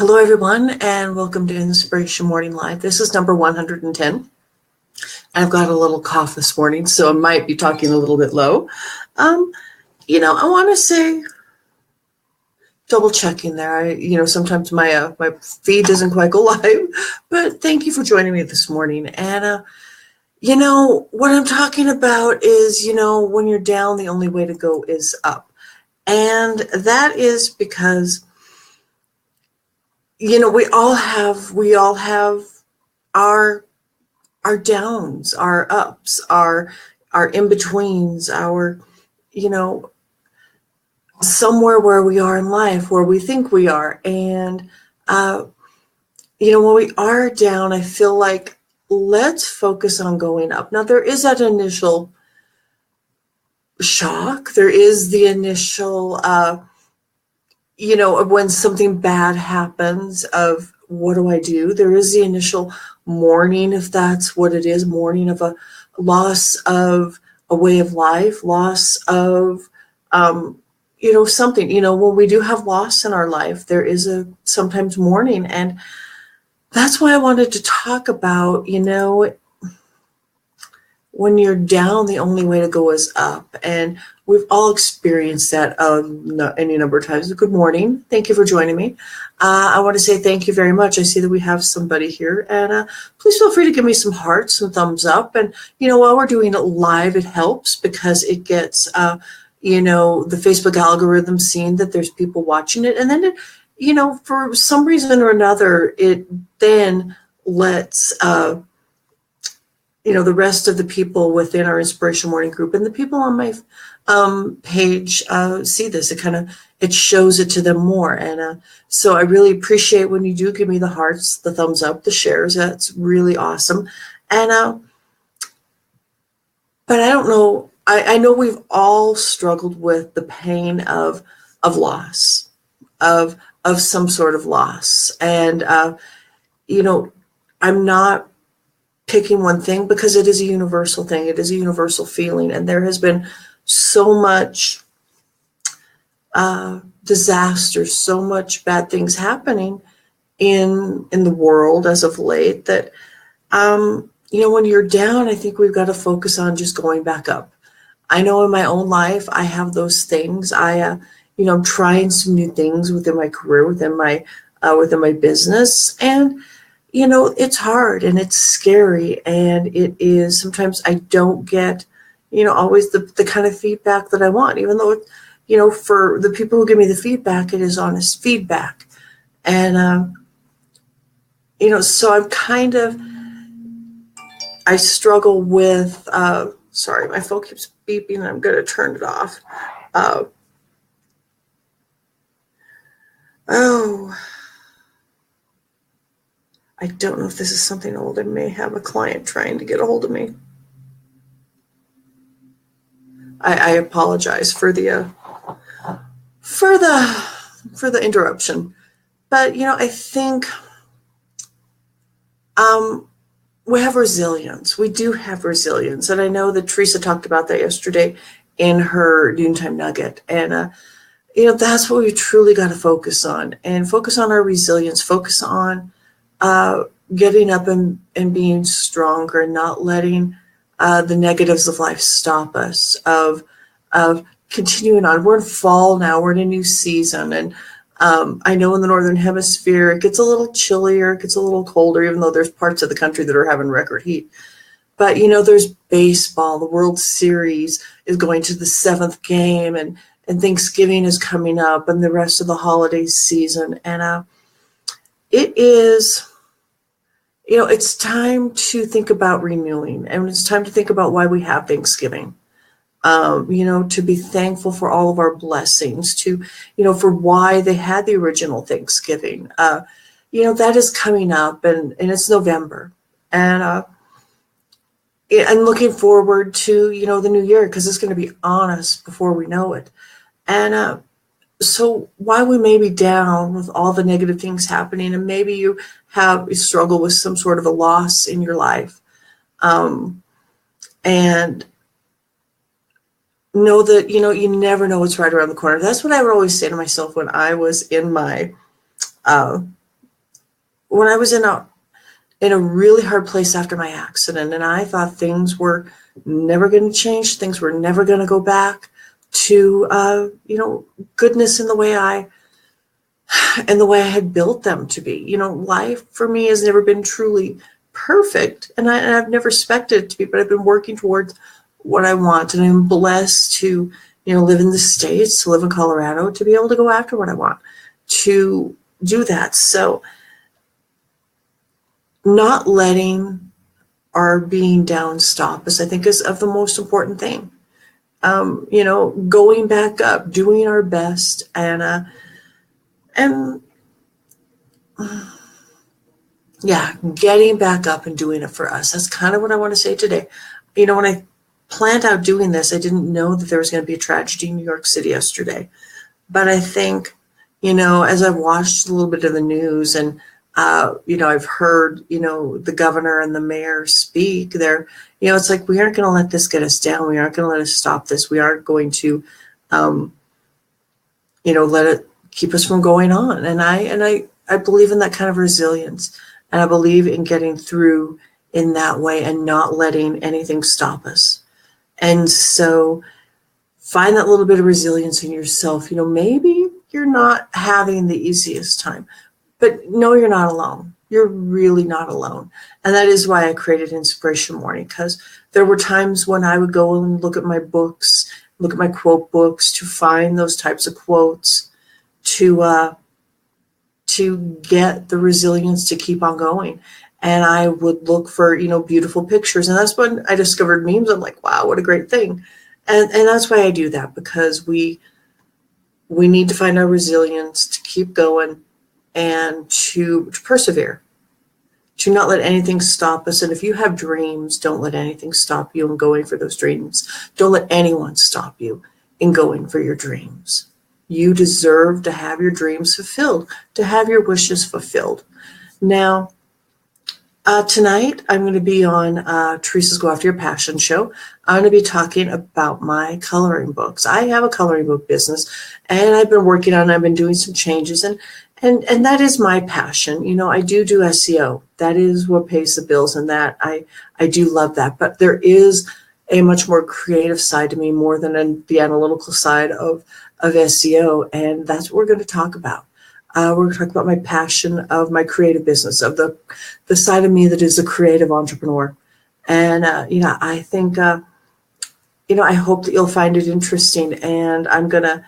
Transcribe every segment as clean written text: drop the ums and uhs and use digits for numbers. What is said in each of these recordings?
Hello, everyone, and welcome to Inspiration Morning Live. This is number 110. I've got a little cough this morning, so I might be talking a little bit low. I want to say, double checking there. Sometimes my feed doesn't quite go live, but thank you for joining me this morning. And what I'm talking about is, when you're down, the only way to go is up, and that is because we all have our downs, our ups, our in-betweens, our, somewhere where we are in life, where we think we are. And, when we are down, I feel like let's focus on going up. Now, there is that initial shock. There is the initial, when something bad happens of what do I do? There is the initial mourning, if that's what it is, mourning of a loss of a way of life, loss of, something, when we do have loss in our life, there is sometimes mourning. And that's why I wanted to talk about, when you're down, the only way to go is up. And we've all experienced that any number of times. Good morning. Thank you for joining me. I want to say thank you very much. I see that we have somebody here. And please feel free to give me some hearts, some thumbs up. And, while we're doing it live, it helps because it gets, the Facebook algorithm seeing that there's people watching it. And then, for some reason or another, it then lets the rest of the people within our Inspiration Morning group and the people on my page see this. It shows it to them more. And so I really appreciate when you do give me the hearts, the thumbs up, the shares. That's really awesome. And but I don't know. I know we've all struggled with the pain of loss, of some sort of loss. And I'm not picking one thing because it is a universal thing. It is a universal feeling. And there has been so much disaster, so much bad things happening in the world as of late that, when you're down, I think we've got to focus on just going back up. I know in my own life, I have those things. I'm trying some new things within my career, within my business. And it's hard and it's scary, and it is sometimes I don't get, always the kind of feedback that I want, even though, for the people who give me the feedback, it is honest feedback. And, so I struggle with, sorry, my phone keeps beeping and I'm going to turn it off. I don't know if this is something old. I may have a client trying to get a hold of me. I apologize for the interruption. But I think we have resilience. We do have resilience, and I know that Teresa talked about that yesterday in her noontime nugget. And that's what we truly got to focus on, and focus on our resilience. Focus on getting up and being stronger, not letting the negatives of life stop us, of continuing on. We're in fall now, we're in a new season. And I know in the Northern Hemisphere, it gets a little chillier, it gets a little colder, even though there's parts of the country that are having record heat. But, there's baseball. The World Series is going to the 7th game, and Thanksgiving is coming up, and the rest of the holiday season. And it is, it's time to think about renewing, and it's time to think about why we have Thanksgiving. To be thankful for all of our blessings, for why they had the original Thanksgiving. That is coming up, and it's November. And I'm looking forward to, the new year, because it's going to be on us before we know it. And so while we may be down with all the negative things happening, and maybe you struggle with some sort of a loss in your life, and know that, you never know what's right around the corner. That's what I would always say to myself when I was in my when I was in a really hard place after my accident, and I thought things were never going to change, things were never going to go back to goodness in the way I had built them to be. Life for me has never been truly perfect, and I've never expected it to be, but I've been working towards what I want, and I'm blessed to live in the States, to live in Colorado, to be able to go after what I want, to do that. So not letting our being down stop us, I think, is of the most important thing. Going back up, doing our best, and getting back up and doing it for us. That's kind of what I want to say today. When I planned out doing this, I didn't know that there was going to be a tragedy in New York City yesterday. But I think, as I've watched a little bit of the news and, I've heard, the governor and the mayor speak there, it's like, we aren't going to let this get us down. We aren't going to let us stop this. We aren't going to, let it keep us from going on. And I believe in that kind of resilience. And I believe in getting through in that way and not letting anything stop us. And so find that little bit of resilience in yourself. Maybe you're not having the easiest time, but no, you're not alone. You're really not alone. And that is why I created Inspiration Morning, because there were times when I would go and look at my books, look at my quote books to find those types of quotes to get the resilience to keep on going. And I would look for, beautiful pictures. And that's when I discovered memes. I'm like, wow, what a great thing. And that's why I do that, because we need to find our resilience to keep going and to persevere, to not let anything stop us. And if you have dreams, don't let anything stop you in going for those dreams. Don't let anyone stop you in going for your dreams. You deserve to have your dreams fulfilled, to have your wishes fulfilled. Now, tonight, I'm going to be on Teresa's Go After Your Passion show. I'm going to be talking about my coloring books. I have a coloring book business, and I've been working on it. I've been doing some changes, and that is my passion. I do SEO. That is what pays the bills, and that I do love that. But there is a much more creative side to me, more than the analytical side of SEO, and that's what we're going to talk about. We're going to talk about my passion of my creative business, of the side of me that is a creative entrepreneur. And, I think, I hope that you'll find it interesting. And I'm going to,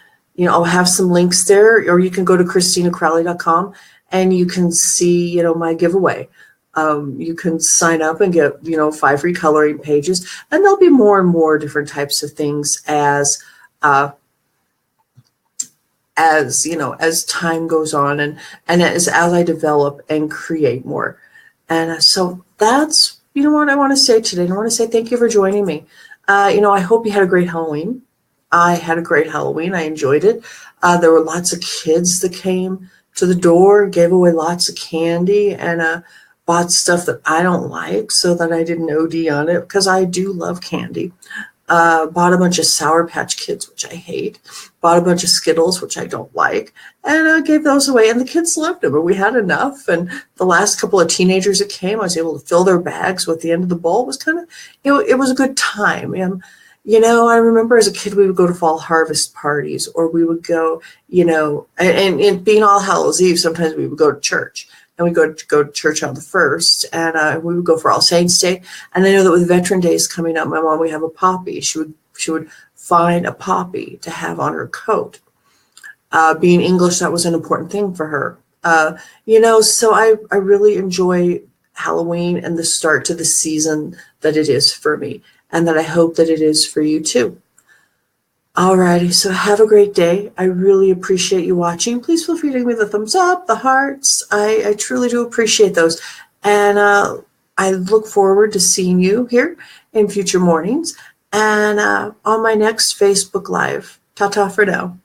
I'll have some links there, or you can go to ChristinaCrowley.com and you can see, my giveaway. You can sign up and get, 5 free coloring pages. And there'll be more and more different types of things as time goes on and as I develop and create more. And so that's, what I want to say today. I want to say thank you for joining me. I hope you had a great Halloween. I had a great Halloween. I enjoyed it. There were lots of kids that came to the door, gave away lots of candy, and bought stuff that I don't like so that I didn't OD on it, because I do love candy. Bought a bunch of Sour Patch Kids, which I hate. Bought a bunch of Skittles, which I don't like, and gave those away. And the kids loved them, and we had enough. And the last couple of teenagers that came, I was able to fill their bags with the end of the bowl. It was kind of, it was a good time. And, I remember as a kid, we would go to fall harvest parties, or we would go, and being All Hallows Eve, sometimes we would go to church. And we go to church on the 1st, and we would go for All Saints Day. And I know that with Veteran Days coming up, my mom would have a poppy. She would find a poppy to have on her coat. Being English, that was an important thing for her. So I really enjoy Halloween and the start to the season that it is for me, and that I hope that it is for you too. Alrighty, so have a great day. I really appreciate you watching. Please feel free to give me the thumbs up, the hearts. I truly do appreciate those. And I look forward to seeing you here in future mornings and on my next Facebook Live. Ta-ta for now.